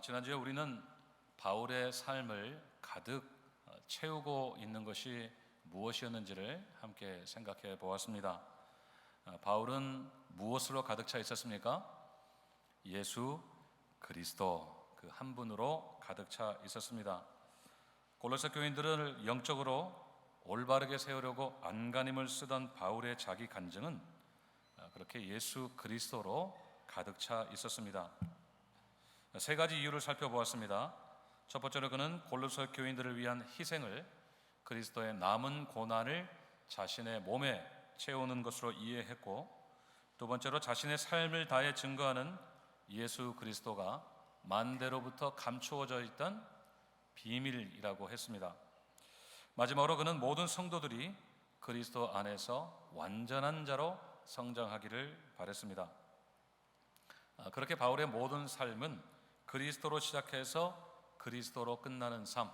지난주에 우리는 바울의 삶을 가득 채우고 있는 것이 무엇이었는지를 함께 생각해 보았습니다. 바울은 무엇으로 가득 차 있었습니까? 예수 그리스도 그 한 분으로 가득 차 있었습니다. 골로새 교인들을 영적으로 올바르게 세우려고 안간힘을 쓰던 바울의 자기 간증은 그렇게 예수 그리스도로 가득 차 있었습니다. 세 가지 이유를 살펴보았습니다. 첫 번째로 그는 골로새 교인들을 위한 희생을 그리스도의 남은 고난을 자신의 몸에 채우는 것으로 이해했고, 두 번째로 자신의 삶을 다해 증거하는 예수 그리스도가 만대로부터 감추어져 있던 비밀이라고 했습니다. 마지막으로 그는 모든 성도들이 그리스도 안에서 완전한 자로 성장하기를 바랬습니다. 그렇게 바울의 모든 삶은 그리스도로 시작해서 그리스도로 끝나는 삶,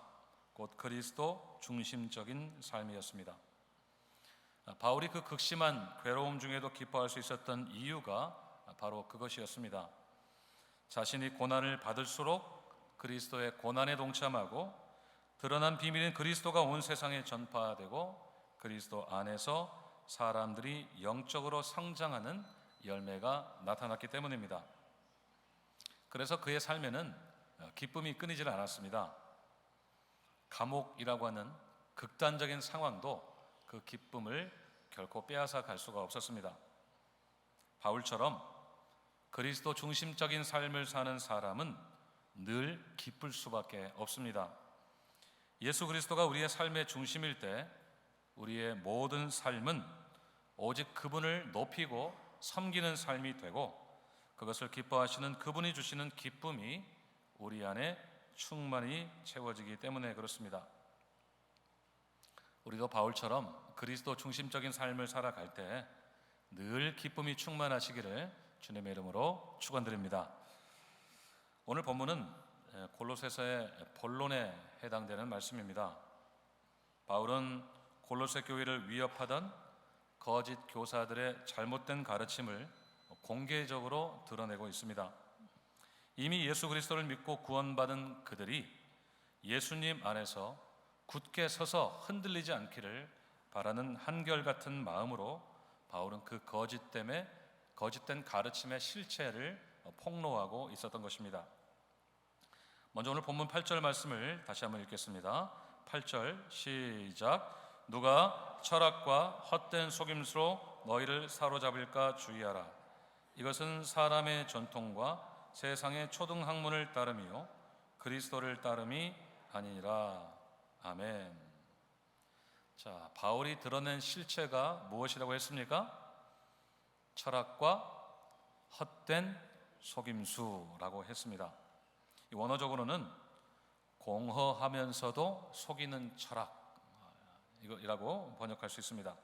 곧 그리스도 중심적인 삶이었습니다. 바울이 그 극심한 괴로움 중에도 기뻐할 수 있었던 이유가 바로 그것이었습니다. 자신이 고난을 받을수록 그리스도의 고난에 동참하고 드러난 비밀인 그리스도가 온 세상에 전파되고 그리스도 안에서 사람들이 영적으로 성장하는 열매가 나타났기 때문입니다. 그래서 그의 삶에는 기쁨이 끊이질 않았습니다. 감옥이라고 하는 극단적인 상황도 그 기쁨을 결코 빼앗아 갈 수가 없었습니다. 바울처럼 그리스도 중심적인 삶을 사는 사람은 늘 기쁠 수밖에 없습니다. 예수 그리스도가 우리의 삶의 중심일 때 우리의 모든 삶은 오직 그분을 높이고 섬기는 삶이 되고, 그것을 기뻐하시는 그분이 주시는 기쁨이 우리 안에 충만히 채워지기 때문에 그렇습니다. 우리도 바울처럼 그리스도 중심적인 삶을 살아갈 때 늘 기쁨이 충만하시기를 주님의 이름으로 축원드립니다. 오늘 본문은 골로새서의 본론에 해당되는 말씀입니다. 바울은 골로새 교회를 위협하던 거짓 교사들의 잘못된 가르침을 공개적으로 드러내고 있습니다. 이미 예수 그리스도를 믿고 구원받은 그들이 예수님 안에서 굳게 서서 흔들리지 않기를 바라는 한결같은 마음으로 바울은 그 거짓된 가르침의 실체를 폭로하고 있었던 것입니다. 먼저 오늘 본문 8절 말씀을 다시 한번 읽겠습니다. 8절 시작. 누가 철학과 헛된 속임수로 너희를 사로잡을까 주의하라. 이것은 사람의 전통과 세상의 초등학문을 따름이요 그리스도를 따름이 아니니라. 아멘. 자, 바울이 드러낸 실체가 무엇이라고 했습니까? 철학과 헛된 속임수라고 했습니다. 원어적으로는 공허하면서도 속이는 철학이라고 번역할 수 있습니다.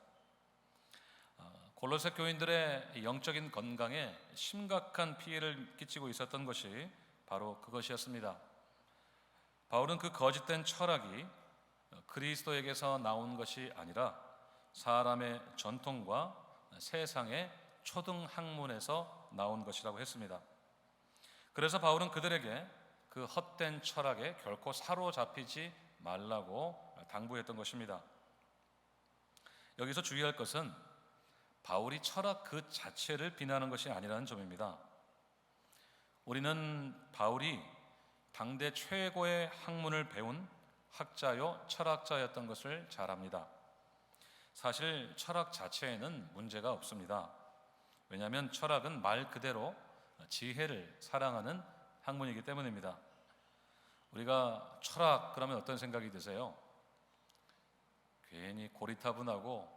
골로새 교인들의 영적인 건강에 심각한 피해를 끼치고 있었던 것이 바로 그것이었습니다. 바울은 그 거짓된 철학이 그리스도에게서 나온 것이 아니라 사람의 전통과 세상의 초등학문에서 나온 것이라고 했습니다. 그래서 바울은 그들에게 그 헛된 철학에 결코 사로잡히지 말라고 당부했던 것입니다. 여기서 주의할 것은 바울이 철학 그 자체를 비난하는 것이 아니라는 점입니다. 우리는 바울이 당대 최고의 학문을 배운 학자요 철학자였던 것을 잘 압니다. 사실 철학 자체에는 문제가 없습니다. 왜냐하면 철학은 말 그대로 지혜를 사랑하는 학문이기 때문입니다. 우리가 철학 그러면 어떤 생각이 드세요? 괜히 고리타분하고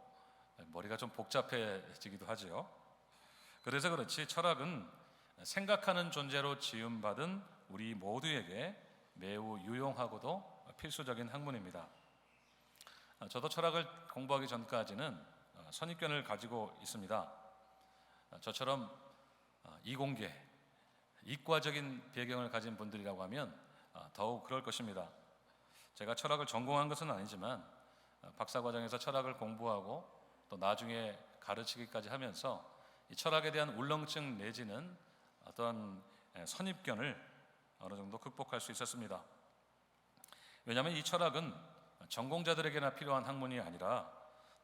머리가 좀 복잡해지기도 하죠. 그래서 그렇지 철학은 생각하는 존재로 지음받은 우리 모두에게 매우 유용하고도 필수적인 학문입니다. 저도 철학을 공부하기 전까지는 선입견을 가지고 있습니다. 저처럼 이공계, 이과적인 배경을 가진 분들이라고 하면 더욱 그럴 것입니다. 제가 철학을 전공한 것은 아니지만 박사과정에서 철학을 공부하고 또 나중에 가르치기까지 하면서 이 철학에 대한 울렁증 내지는 어떤 선입견을 어느 정도 극복할 수 있었습니다. 왜냐하면 이 철학은 전공자들에게나 필요한 학문이 아니라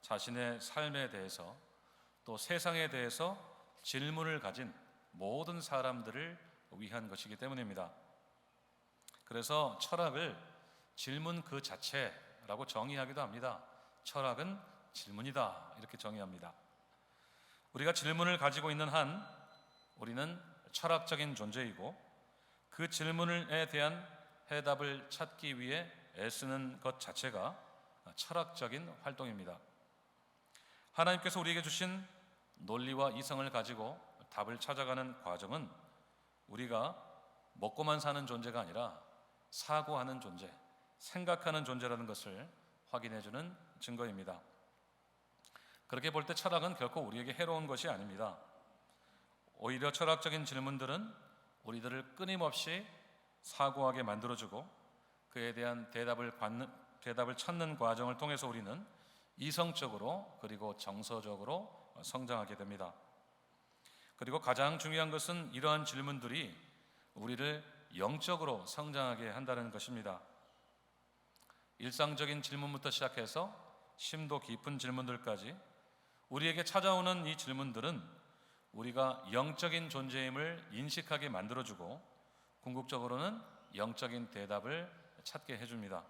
자신의 삶에 대해서 또 세상에 대해서 질문을 가진 모든 사람들을 위한 것이기 때문입니다. 그래서 철학을 질문 그 자체라고 정의하기도 합니다. 철학은 질문이다, 이렇게 정의합니다. 우리가 질문을 가지고 있는 한 우리는 철학적인 존재이고, 그 질문에 대한 해답을 찾기 위해 애쓰는 것 자체가 철학적인 활동입니다. 하나님께서 우리에게 주신 논리와 이성을 가지고 답을 찾아가는 과정은 우리가 먹고만 사는 존재가 아니라 사고하는 존재, 생각하는 존재라는 것을 확인해주는 증거입니다. 그렇게 볼 때 철학은 결코 우리에게 해로운 것이 아닙니다. 오히려 철학적인 질문들은 우리들을 끊임없이 사고하게 만들어주고, 그에 대한 대답을 찾는 과정을 통해서 우리는 이성적으로 그리고 정서적으로 성장하게 됩니다. 그리고 가장 중요한 것은 이러한 질문들이 우리를 영적으로 성장하게 한다는 것입니다. 일상적인 질문부터 시작해서 심도 깊은 질문들까지 우리에게 찾아오는 이 질문들은 우리가 영적인 존재임을 인식하게 만들어주고, 궁극적으로는 영적인 대답을 찾게 해줍니다.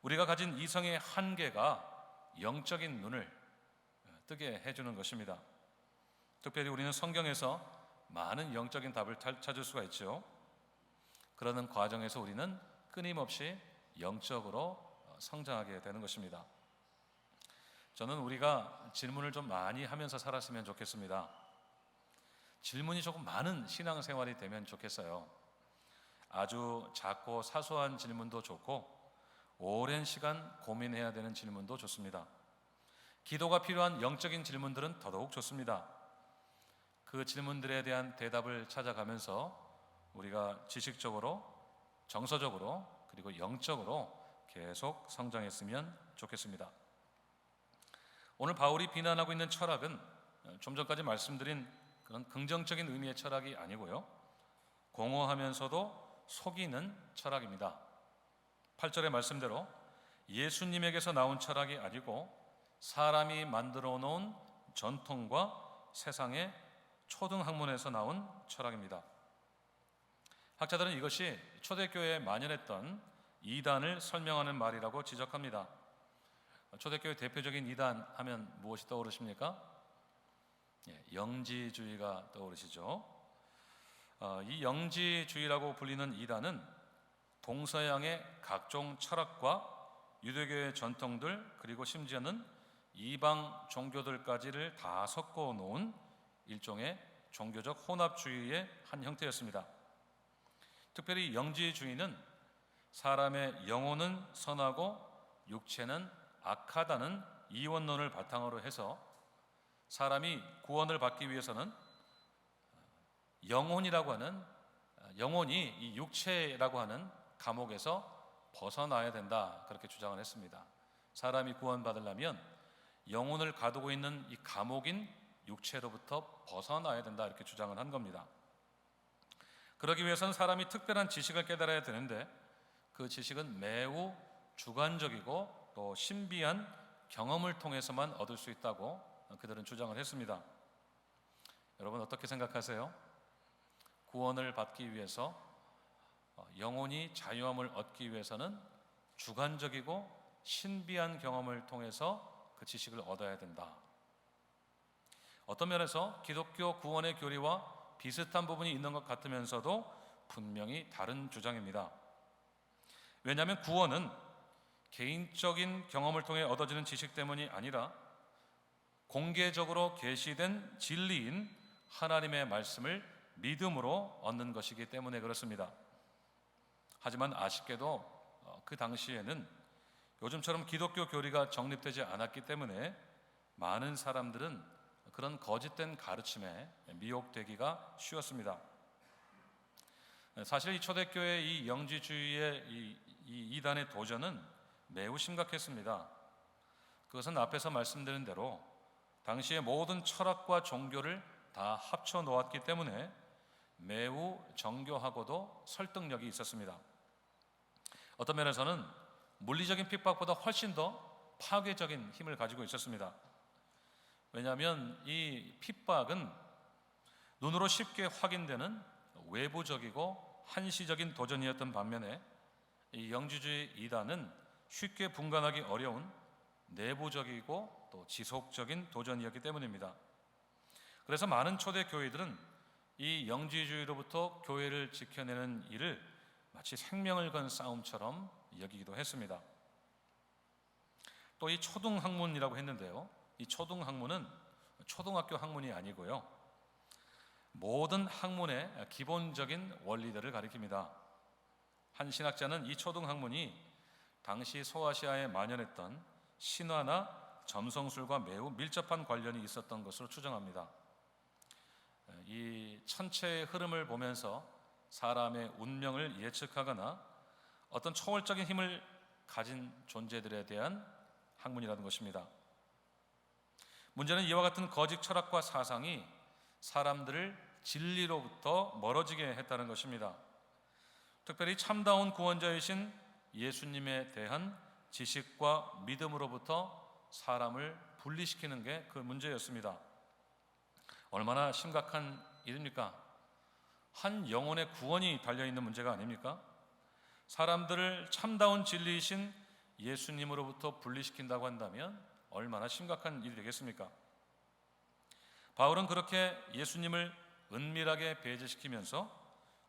우리가 가진 이성의 한계가 영적인 눈을 뜨게 해주는 것입니다. 특별히 우리는 성경에서 많은 영적인 답을 찾을 수가 있죠. 그러는 과정에서 우리는 끊임없이 영적으로 성장하게 되는 것입니다. 저는 우리가 질문을 좀 많이 하면서 살았으면 좋겠습니다. 질문이 조금 많은 신앙생활이 되면 좋겠어요. 아주 작고 사소한 질문도 좋고, 오랜 시간 고민해야 되는 질문도 좋습니다. 기도가 필요한 영적인 질문들은 더더욱 좋습니다. 그 질문들에 대한 대답을 찾아가면서 우리가 지식적으로, 정서적으로, 그리고 영적으로 계속 성장했으면 좋겠습니다. 오늘 바울이 비난하고 있는 철학은 좀 전까지 말씀드린 그런 긍정적인 의미의 철학이 아니고요, 공허하면서도 속이는 철학입니다. 8절의 말씀대로 예수님에게서 나온 철학이 아니고 사람이 만들어 놓은 전통과 세상의 초등학문에서 나온 철학입니다. 학자들은 이것이 초대교회에 만연했던 이단을 설명하는 말이라고 지적합니다. 초대교회 대표적인 이단 하면 무엇이 떠오르십니까? 영지주의가 떠오르시죠. 이 영지주의라고 불리는 이단은 동서양의 각종 철학과 유대교의 전통들, 그리고 심지어는 이방 종교들까지를 다 섞어 놓은 일종의 종교적 혼합주의의 한 형태였습니다. 특별히 영지주의는 사람의 영혼은 선하고 육체는 악하다는 이원론을 바탕으로 해서 사람이 구원을 받기 위해서는 영혼이 이 육체라고 하는 감옥에서 벗어나야 된다, 그렇게 주장을 했습니다. 사람이 구원받으려면 영혼을 가두고 있는 이 감옥인 육체로부터 벗어나야 된다, 이렇게 주장을 한 겁니다. 그러기 위해서는 사람이 특별한 지식을 깨달아야 되는데, 그 지식은 매우 주관적이고 또 신비한 경험을 통해서만 얻을 수 있다고 그들은 주장을 했습니다. 여러분 어떻게 생각하세요? 구원을 받기 위해서, 영혼이 자유함을 얻기 위해서는 주관적이고 신비한 경험을 통해서 그 지식을 얻어야 된다. 어떤 면에서 기독교 구원의 교리와 비슷한 부분이 있는 것 같으면서도 분명히 다른 주장입니다. 왜냐하면 구원은 개인적인 경험을 통해 얻어지는 지식 때문이 아니라 공개적으로 계시된 진리인 하나님의 말씀을 믿음으로 얻는 것이기 때문에 그렇습니다. 하지만 아쉽게도 그 당시에는 요즘처럼 기독교 교리가 정립되지 않았기 때문에 많은 사람들은 그런 거짓된 가르침에 미혹되기가 쉬웠습니다. 사실 이 초대교회의 이 영지주의의 이 이단의 도전은 매우 심각했습니다. 그것은 앞에서 말씀드린 대로 당시의 모든 철학과 종교를 다 합쳐 놓았기 때문에 매우 정교하고도 설득력이 있었습니다. 어떤 면에서는 물리적인 핍박보다 훨씬 더 파괴적인 힘을 가지고 있었습니다. 왜냐하면 이 핍박은 눈으로 쉽게 확인되는 외부적이고 한시적인 도전이었던 반면에 이 영지주의 이단은 쉽게 분간하기 어려운 내부적이고 또 지속적인 도전이었기 때문입니다. 그래서 많은 초대 교회들은 이 영지주의로부터 교회를 지켜내는 일을 마치 생명을 건 싸움처럼 여기기도 했습니다. 또 이 초등학문이라고 했는데요, 이 초등학문은 초등학교 학문이 아니고요, 모든 학문의 기본적인 원리들을 가리킵니다. 한 신학자는 이 초등학문이 당시 소아시아에 만연했던 신화나 점성술과 매우 밀접한 관련이 있었던 것으로 추정합니다. 이 천체의 흐름을 보면서 사람의 운명을 예측하거나 어떤 초월적인 힘을 가진 존재들에 대한 학문이라는 것입니다. 문제는 이와 같은 거짓 철학과 사상이 사람들을 진리로부터 멀어지게 했다는 것입니다. 특별히 참다운 구원자이신 예수님에 대한 지식과 믿음으로부터 사람을 분리시키는 게 그 문제였습니다. 얼마나 심각한 일입니까? 한 영혼의 구원이 달려있는 문제가 아닙니까? 사람들을 참다운 진리이신 예수님으로부터 분리시킨다고 한다면 얼마나 심각한 일이 되겠습니까? 바울은 그렇게 예수님을 은밀하게 배제시키면서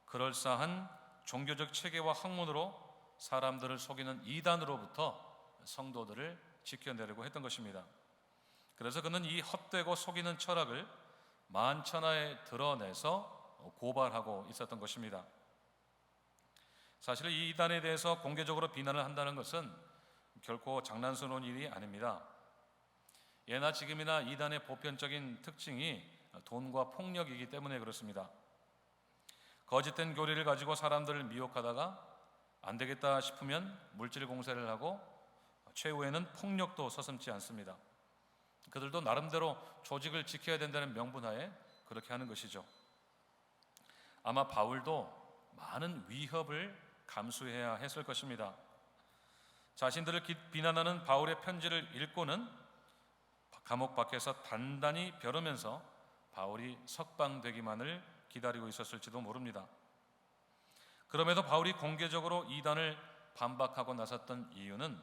그럴싸한 종교적 체계와 학문으로 사람들을 속이는 이단으로부터 성도들을 지켜내려고 했던 것입니다. 그래서 그는 이 헛되고 속이는 철학을 만천하에 드러내서 고발하고 있었던 것입니다. 사실 이 이단에 대해서 공개적으로 비난을 한다는 것은 결코 장난스러운 일이 아닙니다. 예나 지금이나 이단의 보편적인 특징이 돈과 폭력이기 때문에 그렇습니다. 거짓된 교리를 가지고 사람들을 미혹하다가 안 되겠다 싶으면 물질 공세를 하고 최후에는 폭력도 서슴지 않습니다. 그들도 나름대로 조직을 지켜야 된다는 명분하에 그렇게 하는 것이죠. 아마 바울도 많은 위협을 감수해야 했을 것입니다. 자신들을 비난하는 바울의 편지를 읽고는 감옥 밖에서 단단히 벼르면서 바울이 석방되기만을 기다리고 있었을지도 모릅니다. 그럼에도 바울이 공개적으로 이단을 반박하고 나섰던 이유는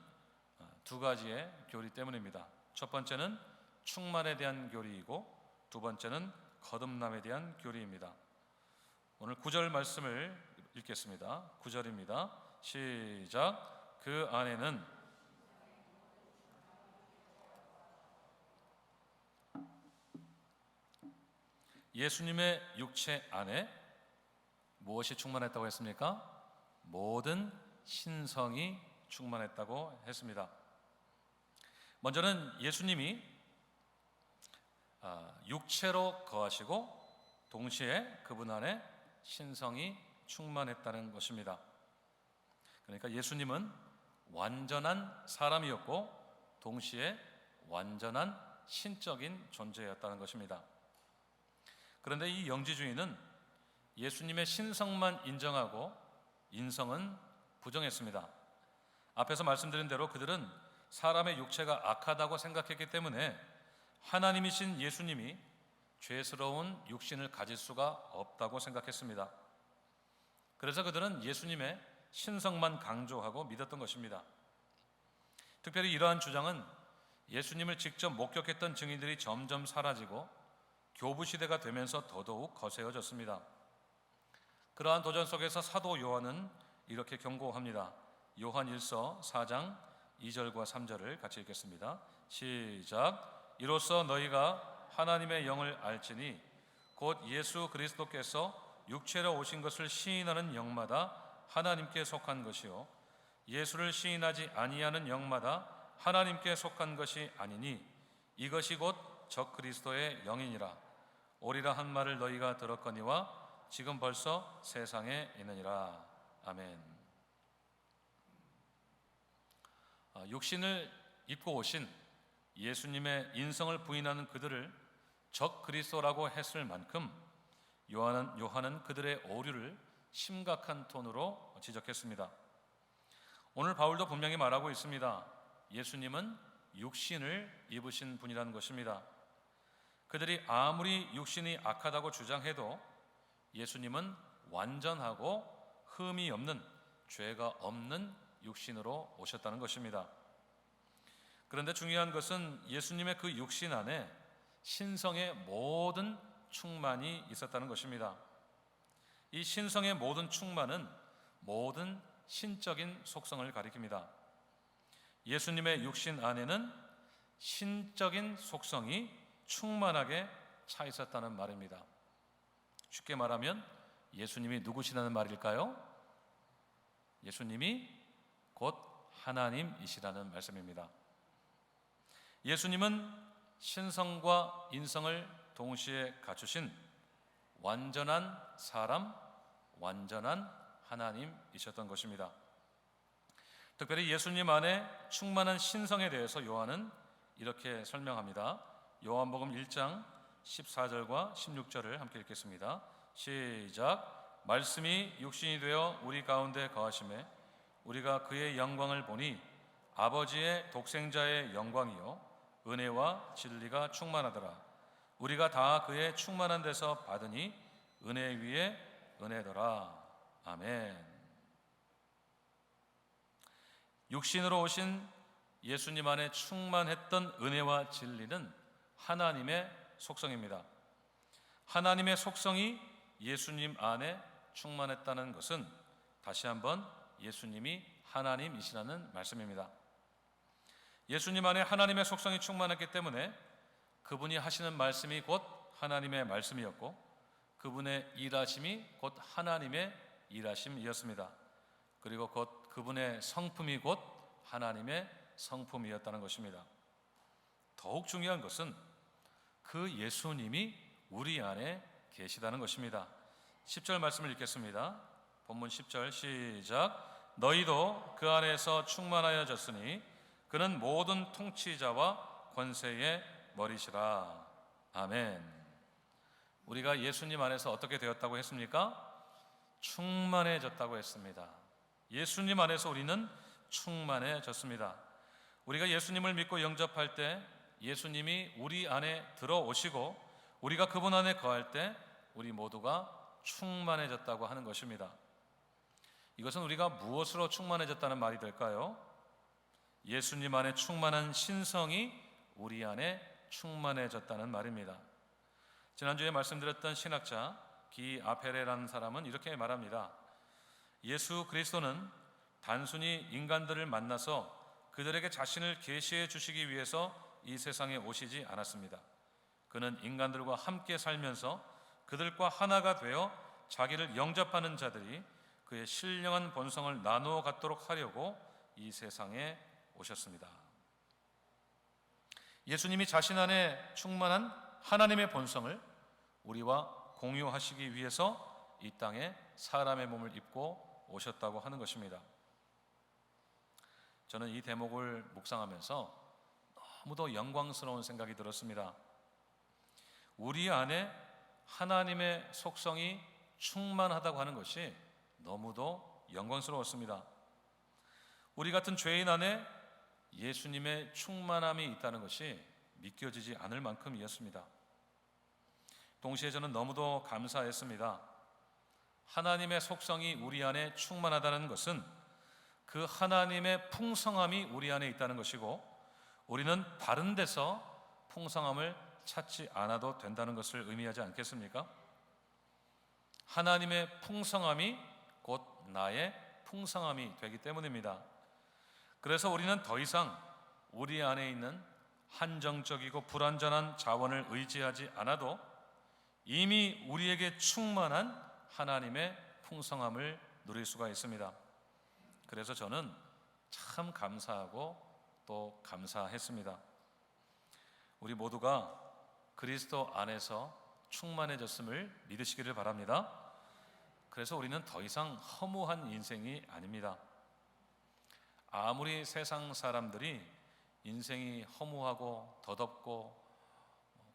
두 가지의 교리 때문입니다. 첫 번째는 충만에 대한 교리이고 두 번째는 거듭남에 대한 교리입니다. 오늘 9절 말씀을 읽겠습니다. 9절입니다. 시작. 그 안에는 예수님의 육체 안에 무엇이 충만했다고 했습니까? 모든 신성이 충만했다고 했습니다. 먼저는 예수님이 육체로 거하시고 동시에 그분 안에 신성이 충만했다는 것입니다. 그러니까 예수님은 완전한 사람이었고 동시에 완전한 신적인 존재였다는 것입니다. 그런데 이 영지주의는 예수님의 신성만 인정하고 인성은 부정했습니다. 앞에서 말씀드린 대로 그들은 사람의 육체가 악하다고 생각했기 때문에 하나님이신 예수님이 죄스러운 육신을 가질 수가 없다고 생각했습니다. 그래서 그들은 예수님의 신성만 강조하고 믿었던 것입니다. 특별히 이러한 주장은 예수님을 직접 목격했던 증인들이 점점 사라지고 교부 시대가 되면서 더더욱 거세어졌습니다. 그러한 도전 속에서 사도 요한은 이렇게 경고합니다. 요한 1서 4장 2절과 3절을 같이 읽겠습니다. 시작. 이로써 너희가 하나님의 영을 알지니 곧 예수 그리스도께서 육체로 오신 것을 시인하는 영마다 하나님께 속한 것이요 예수를 시인하지 아니하는 영마다 하나님께 속한 것이 아니니 이것이 곧 적그리스도의 영이니라. 오리라 한 말을 너희가 들었거니와 지금 벌써 세상에 있느니라. 아멘. 육신을 입고 오신 예수님의 인성을 부인하는 그들을 적그리스도라고 했을 만큼 요한은 그들의 오류를 심각한 톤으로 지적했습니다. 오늘 바울도 분명히 말하고 있습니다. 예수님은 육신을 입으신 분이라는 것입니다. 그들이 아무리 육신이 악하다고 주장해도 예수님은 완전하고 흠이 없는, 죄가 없는 육신으로 오셨다는 것입니다. 그런데 중요한 것은 예수님의 그 육신 안에 신성의 모든 충만이 있었다는 것입니다. 이 신성의 모든 충만은 모든 신적인 속성을 가리킵니다. 예수님의 육신 안에는 신적인 속성이 충만하게 차 있었다는 말입니다. 쉽게 말하면 예수님이 누구시라는 말일까요? 예수님이 곧 하나님이시라는 말씀입니다. 예수님은 신성과 인성을 동시에 갖추신 완전한 사람, 완전한 하나님이셨던 것입니다. 특별히 예수님 안에 충만한 신성에 대해서 요한은 이렇게 설명합니다. 요한복음 1장 14절과 16절을 함께 읽겠습니다. 시작. 말씀이 육신이 되어 우리 가운데 거하심에 우리가 그의 영광을 보니 아버지의 독생자의 영광이요 은혜와 진리가 충만하더라. 우리가 다 그의 충만한 데서 받으니 은혜 위에 은혜더라. 아멘. 육신으로 오신 예수님 안에 충만했던 은혜와 진리는 하나님의 속성입니다. 하나님의 속성이 예수님 안에 충만했다는 것은 다시 한번 예수님이 하나님이시라는 말씀입니다. 예수님 안에 하나님의 속성이 충만했기 때문에 그분이 하시는 말씀이 곧 하나님의 말씀이었고 그분의 일하심이 곧 하나님의 일하심이었습니다. 그리고 곧 그분의 성품이 곧 하나님의 성품이었다는 것입니다. 더욱 중요한 것은 그 예수님이 우리 안에 계시다는 것입니다. 10절 말씀을 읽겠습니다. 본문 10절 시작. 너희도 그 안에서 충만하여졌으니 그는 모든 통치자와 권세의 머리시라. 아멘. 우리가 예수님 안에서 어떻게 되었다고 했습니까? 충만해졌다고 했습니다. 예수님 안에서 우리는 충만해졌습니다. 우리가 예수님을 믿고 영접할 때 예수님이 우리 안에 들어오시고 우리가 그분 안에 거할 때 우리 모두가 충만해졌다고 하는 것입니다. 이것은 우리가 무엇으로 충만해졌다는 말이 될까요? 예수님 안에 충만한 신성이 우리 안에 충만해졌다는 말입니다. 지난주에 말씀드렸던 신학자 기아페레라는 사람은 이렇게 말합니다. 예수 그리스도는 단순히 인간들을 만나서 그들에게 자신을 계시해 주시기 위해서 이 세상에 오시지 않았습니다. 그는 인간들과 함께 살면서 그들과 하나가 되어 자기를 영접하는 자들이 그의 신령한 본성을 나누어 갖도록 하려고 이 세상에 오셨습니다. 예수님이 자신 안에 충만한 하나님의 본성을 우리와 공유하시기 위해서 이 땅에 사람의 몸을 입고 오셨다고 하는 것입니다. 저는 이 대목을 묵상하면서 너무도 영광스러운 생각이 들었습니다. 우리 안에 하나님의 속성이 충만하다고 하는 것이 너무도 영광스러웠습니다. 우리 같은 죄인 안에 예수님의 충만함이 있다는 것이 믿겨지지 않을 만큼이었습니다. 동시에 저는 너무도 감사했습니다. 하나님의 속성이 우리 안에 충만하다는 것은 그 하나님의 풍성함이 우리 안에 있다는 것이고 우리는 다른 데서 풍성함을 찾지 않아도 된다는 것을 의미하지 않겠습니까? 하나님의 풍성함이 곧 나의 풍성함이 되기 때문입니다. 그래서 우리는 더 이상 우리 안에 있는 한정적이고 불완전한 자원을 의지하지 않아도 이미 우리에게 충만한 하나님의 풍성함을 누릴 수가 있습니다. 그래서 저는 참 감사하고 또 감사했습니다. 우리 모두가 그리스도 안에서 충만해졌음을 믿으시기를 바랍니다. 그래서 우리는 더 이상 허무한 인생이 아닙니다. 아무리 세상 사람들이 인생이 허무하고 덧없고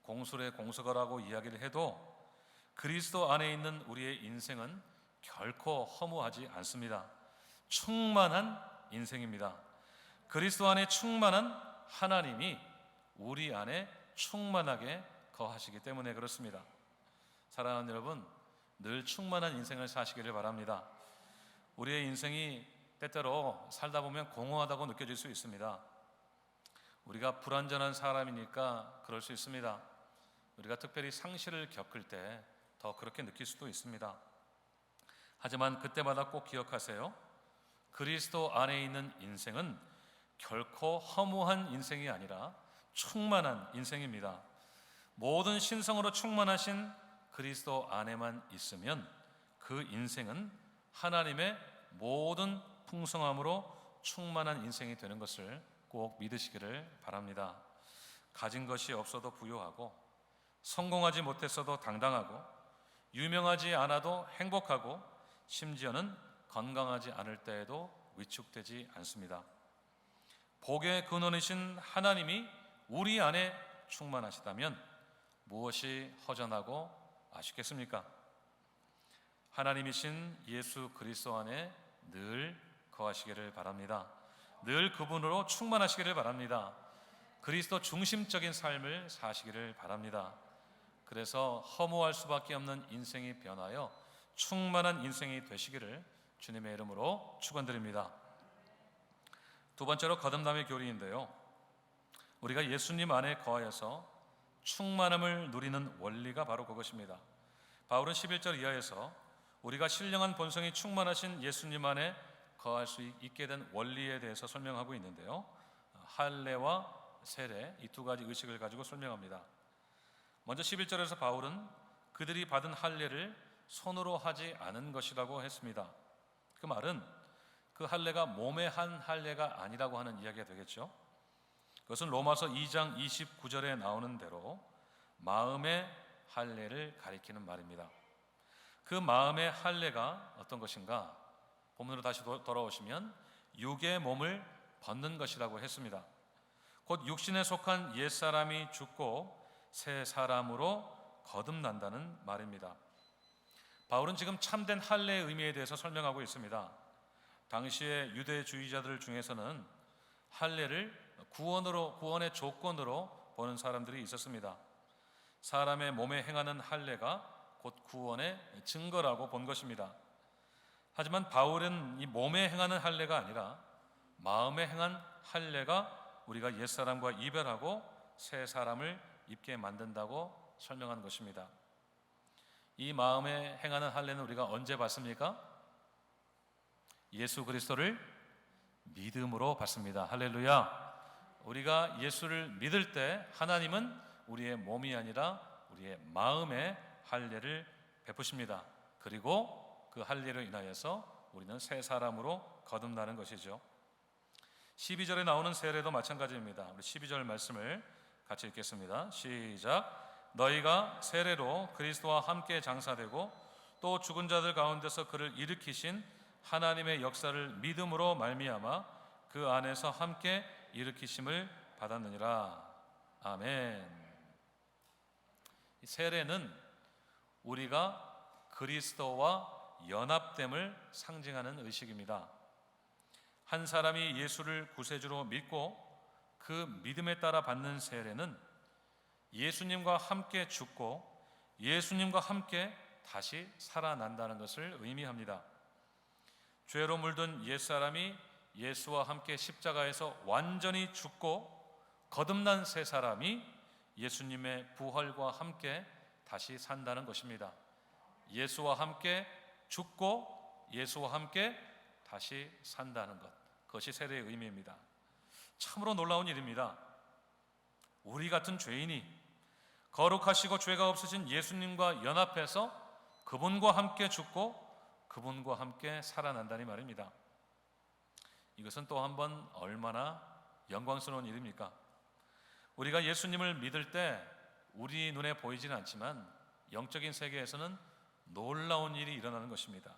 공술에 공서가라고 이야기를 해도 그리스도 안에 있는 우리의 인생은 결코 허무하지 않습니다. 충만한 인생입니다. 그리스도 안에 충만한 하나님이 우리 안에 충만하게 거하시기 때문에 그렇습니다. 사랑하는 여러분, 늘 충만한 인생을 사시기를 바랍니다. 우리의 인생이 때때로 살다 보면 공허하다고 느껴질 수 있습니다. 우리가 불완전한 사람이니까 그럴 수 있습니다. 우리가 특별히 상실을 겪을 때 더 그렇게 느낄 수도 있습니다. 하지만 그때마다 꼭 기억하세요. 그리스도 안에 있는 인생은 결코 허무한 인생이 아니라 충만한 인생입니다. 모든 신성으로 충만하신 그리스도 안에만 있으면 그 인생은 하나님의 모든 풍성함으로 충만한 인생이 되는 것을 꼭 믿으시기를 바랍니다. 가진 것이 없어도 부유하고, 성공하지 못했어도 당당하고, 유명하지 않아도 행복하고, 심지어는 건강하지 않을 때에도 위축되지 않습니다. 복의 근원이신 하나님이 우리 안에 충만하시다면 무엇이 허전하고 아쉽겠습니까? 하나님이신 예수 그리스도 안에 늘 거하시기를 바랍니다. 늘 그분으로 충만하시기를 바랍니다. 그리스도 중심적인 삶을 사시기를 바랍니다. 그래서 허무할 수밖에 없는 인생이 변하여 충만한 인생이 되시기를 주님의 이름으로 축원드립니다. 두 번째로 거듭남의 교리인데요, 우리가 예수님 안에 거하여서 충만함을 누리는 원리가 바로 그것입니다. 바울은 11절 이하에서 우리가 신령한 본성이 충만하신 예수님 안에 거할 수 있게 된 원리에 대해서 설명하고 있는데요, 할례와 세례, 이 두 가지 의식을 가지고 설명합니다. 먼저 11절에서 바울은 그들이 받은 할례를 손으로 하지 않은 것이라고 했습니다. 그 말은 그 할례가 몸에 한 할례가 아니라고 하는 이야기가 되겠죠. 그것은 로마서 2장 29절에 나오는 대로 마음의 할례를 가리키는 말입니다. 그 마음의 할례가 어떤 것인가? 본문으로 다시 돌아오시면 육의 몸을 벗는 것이라고 했습니다. 곧 육신에 속한 옛사람이 죽고 새 사람으로 거듭난다는 말입니다. 바울은 지금 참된 할례의 의미에 대해서 설명하고 있습니다. 당시의 유대주의자들 중에서는 할례를 구원의 조건으로 보는 사람들이 있었습니다. 사람의 몸에 행하는 할례가 곧 구원의 증거라고 본 것입니다. 하지만 바울은 이 몸에 행하는 할례가 아니라 마음에 행한 할례가 우리가 옛사람과 이별하고 새 사람을 입게 만든다고 설명한 것입니다. 이 마음에 행하는 할례는 우리가 언제 받습니까? 예수 그리스도를 믿음으로 받습니다. 할렐루야. 우리가 예수를 믿을 때 하나님은 우리의 몸이 아니라 우리의 마음의 할례를 베푸십니다. 그리고 그 할례로 인하여서 우리는 새 사람으로 거듭나는 것이죠. 12절에 나오는 세례도 마찬가지입니다. 우리 12절 말씀을 같이 읽겠습니다. 시작. 너희가 세례로 그리스도와 함께 장사되고 또 죽은 자들 가운데서 그를 일으키신 하나님의 역사를 믿음으로 말미암아 그 안에서 함께 일으키심을 받았느니라. 아멘. 세례는 우리가 그리스도와 연합됨을 상징하는 의식입니다. 한 사람이 예수를 구세주로 믿고 그 믿음에 따라 받는 세례는 예수님과 함께 죽고 예수님과 함께 다시 살아난다는 것을 의미합니다. 죄로 물든 옛사람이 예수와 함께 십자가에서 완전히 죽고 거듭난 새 사람이 예수님의 부활과 함께 다시 산다는 것입니다. 예수와 함께 죽고 예수와 함께 다시 산다는 것, 그것이 세례의 의미입니다. 참으로 놀라운 일입니다. 우리 같은 죄인이 거룩하시고 죄가 없으신 예수님과 연합해서 그분과 함께 죽고 그분과 함께 살아난다니 말입니다. 이것은 또 한 번 얼마나 영광스러운 일입니까? 우리가 예수님을 믿을 때 우리 눈에 보이지는 않지만 영적인 세계에서는 놀라운 일이 일어나는 것입니다.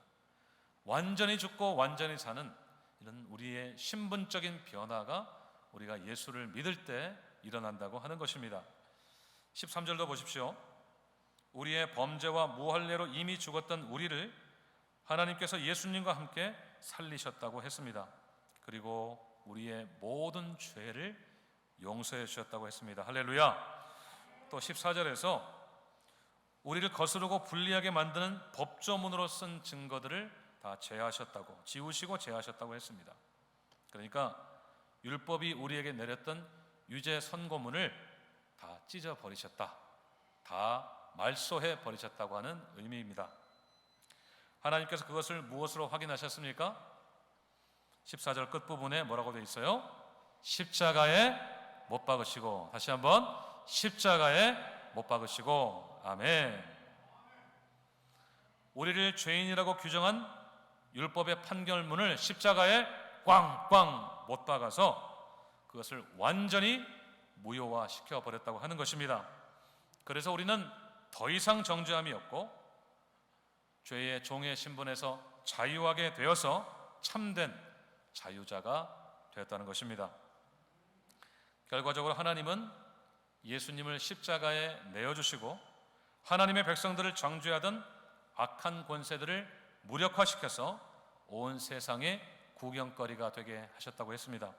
완전히 죽고 완전히 사는 이런 우리의 신분적인 변화가 우리가 예수를 믿을 때 일어난다고 하는 것입니다. 13절도 보십시오. 우리의 범죄와 무할례로 이미 죽었던 우리를 하나님께서 예수님과 함께 살리셨다고 했습니다. 그리고 우리의 모든 죄를 용서해 주셨다고 했습니다. 할렐루야. 또 14절에서 우리를 거스르고 불리하게 만드는 법조문으로 쓴 증거들을 다 제하셨다고, 지우시고 제하셨다고 했습니다. 그러니까 율법이 우리에게 내렸던 유죄 선고문을 다 찢어버리셨다, 다 말소해 버리셨다고 하는 의미입니다. 하나님께서 그것을 무엇으로 확인하셨습니까? 14절 끝부분에 뭐라고 되어 있어요? 십자가에 못 박으시고, 다시 한번 십자가에 못 박으시고. 아멘. 우리를 죄인이라고 규정한 율법의 판결문을 십자가에 꽝꽝 못 박아서 그것을 완전히 무효화시켜 버렸다고 하는 것입니다. 그래서 우리는 더 이상 정죄함이 없고 죄의 종의 신분에서 자유하게 되어서 참된 자유자가 되었다는 것입니다. 결과적으로 하나님은 예수님을 십자가에 내어주시고 하나님의 백성들을 정죄하던 악한 권세들을 무력화시켜서 온 세상의 구경거리가 되게 하셨다고 했습니다.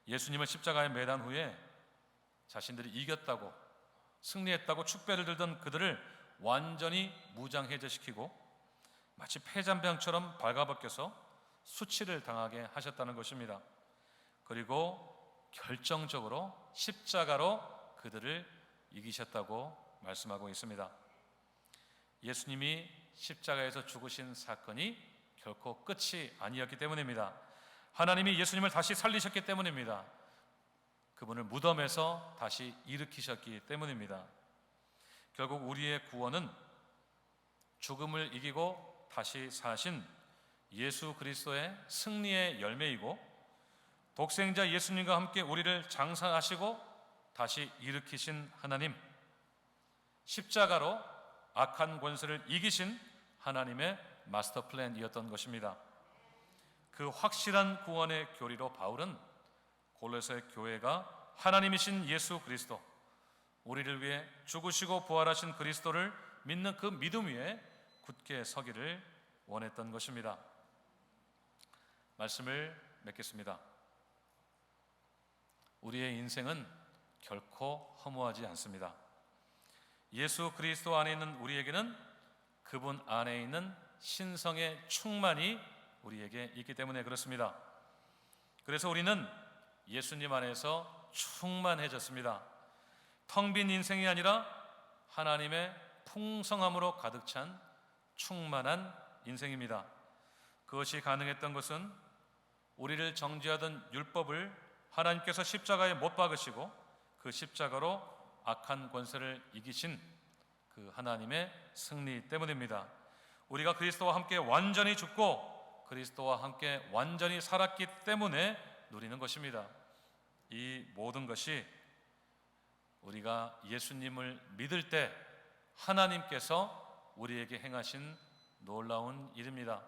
예수님을 십자가에 매단 후에 자신들이 이겼다고, 승리했다고 축배를 들던 그들을 완전히 무장해제시키고 마치 폐잔병처럼 발가벗겨서 수치를 당하게 하셨다는 것입니다. 그리고 결정적으로 십자가로 그들을 이기셨다고 말씀하고 있습니다. 예수님이 십자가에서 죽으신 사건이 결코 끝이 아니었기 때문입니다. 하나님이 예수님을 다시 살리셨기 때문입니다. 그분을 무덤에서 다시 일으키셨기 때문입니다. 결국 우리의 구원은 죽음을 이기고 다시 사신 예수 그리스도의 승리의 열매이고, 독생자 예수님과 함께 우리를 장사하시고 다시 일으키신 하나님, 십자가로 악한 권세를 이기신 하나님의 마스터 플랜이었던 것입니다. 그 확실한 구원의 교리로 바울은 골로새 교회가 하나님이신 예수 그리스도, 우리를 위해 죽으시고 부활하신 그리스도를 믿는 그 믿음 위에 굳게 서기를 원했던 것입니다. 말씀을 맺겠습니다. 우리의 인생은 결코 허무하지 않습니다. 예수 그리스도 안에 있는 우리에게는 그분 안에 있는 신성의 충만이 우리에게 있기 때문에 그렇습니다. 그래서 우리는 예수님 안에서 충만해졌습니다. 텅 빈 인생이 아니라 하나님의 풍성함으로 가득 찬 충만한 인생입니다. 그것이 가능했던 것은 우리를 정죄하던 율법을 하나님께서 십자가에 못 박으시고 그 십자가로 악한 권세를 이기신 그 하나님의 승리 때문입니다. 우리가 그리스도와 함께 완전히 죽고 그리스도와 함께 완전히 살았기 때문에 누리는 것입니다. 이 모든 것이 우리가 예수님을 믿을 때 하나님께서 우리에게 행하신 놀라운 일입니다.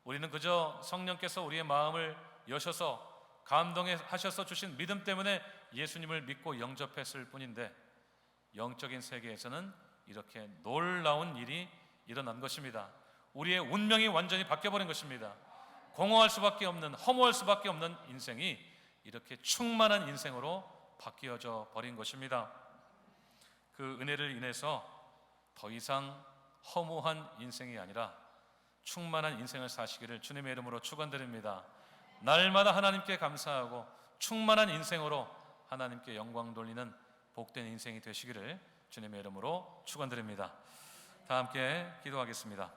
우리는 그저 성령께서 우리의 마음을 여셔서 감동하셔서 주신 믿음 때문에 예수님을 믿고 영접했을 뿐인데, 영적인 세계에서는 이렇게 놀라운 일이 일어난 것입니다. 우리의 운명이 완전히 바뀌어버린 것입니다. 공허할 수밖에 없는, 허무할 수밖에 없는 인생이 이렇게 충만한 인생으로 바뀌어져 버린 것입니다. 그 은혜를 인해서 더 이상 허무한 인생이 아니라 충만한 인생을 사시기를 주님의 이름으로 축원드립니다. 날마다 하나님께 감사하고 충만한 인생으로 하나님께 영광 돌리는 복된 인생이 되시기를 주님의 이름으로 축원드립니다. 다 함께 기도하겠습니다.